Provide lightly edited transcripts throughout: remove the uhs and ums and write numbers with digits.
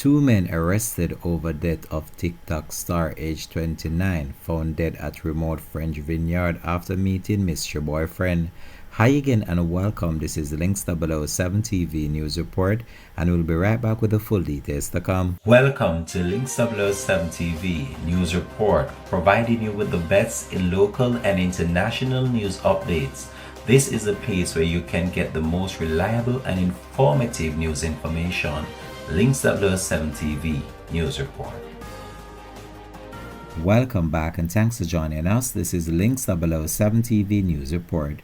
Two men arrested over death of TikTok star aged 29 found dead at remote French vineyard after meeting mystery boyfriend. Hi again and welcome. This is Links 007 TV News Report and we'll be right back with the full details to come. Welcome to Links 007 TV News Report, providing you with the best in local and international news updates. This is a place where you can get the most reliable and informative news information. Links 007 TV News Report. Welcome back and thanks for joining us. This is Links 007 TV News Report.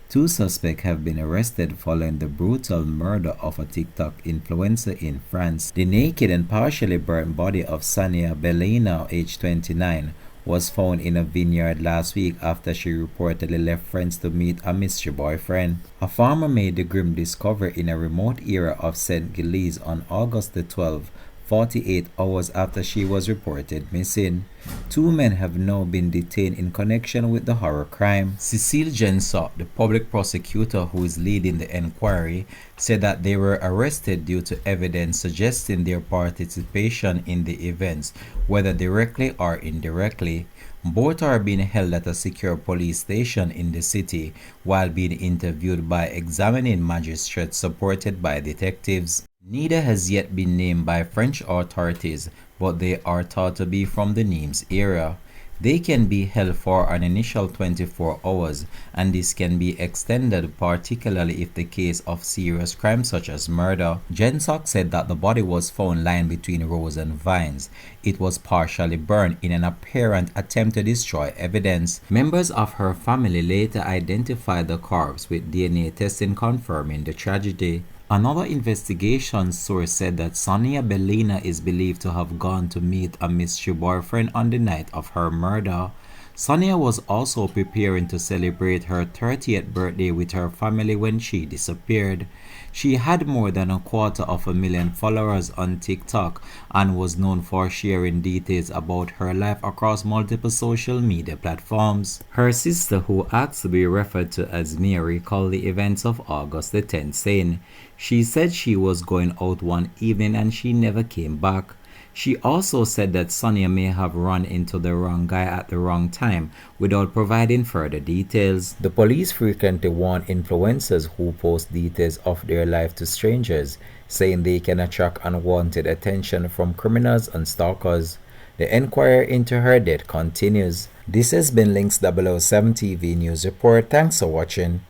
Two suspects have been arrested following the brutal murder of a TikTok influencer in France. The naked and partially burnt body of Sonia Bellina, aged 29, was found in a vineyard last week after she reportedly left France to meet a mystery boyfriend. A farmer made the grim discovery in a remote area of St. Gilles on August the 12th, 48 hours after she was reported missing. Two men have now been detained in connection with the horror crime. Cecile Jensot, the public prosecutor who is leading the inquiry, said that they were arrested due to evidence suggesting their participation in the events, whether directly or indirectly. Both are being held at a secure police station in the city while being interviewed by examining magistrates supported by detectives. Neither has yet been named by French authorities, but they are thought to be from the Nimes area. They can be held for an initial 24 hours, and this can be extended particularly if the case of serious crime such as murder. Jensok said that the body was found lying between rows and vines. It was partially burned in an apparent attempt to destroy evidence. Members of her family later identified the corpse, with DNA testing confirming the tragedy. Another investigation source said that Sonia Bellina is believed to have gone to meet a mystery boyfriend on the night of her murder. Sonia was also preparing to celebrate her 30th birthday with her family when she disappeared. She had more than 250,000 followers on TikTok and was known for sharing details about her life across multiple social media platforms. Her sister, who asked to be referred to as Mary, called the events of August the 10th, saying, "She said she was going out one evening and she never came back." She also said that Sonia may have run into the wrong guy at the wrong time without providing further details. The police frequently warn influencers who post details of their life to strangers, saying they can attract unwanted attention from criminals and stalkers. The inquiry into her death continues. This has been Links 007 TV News Report. Thanks for watching.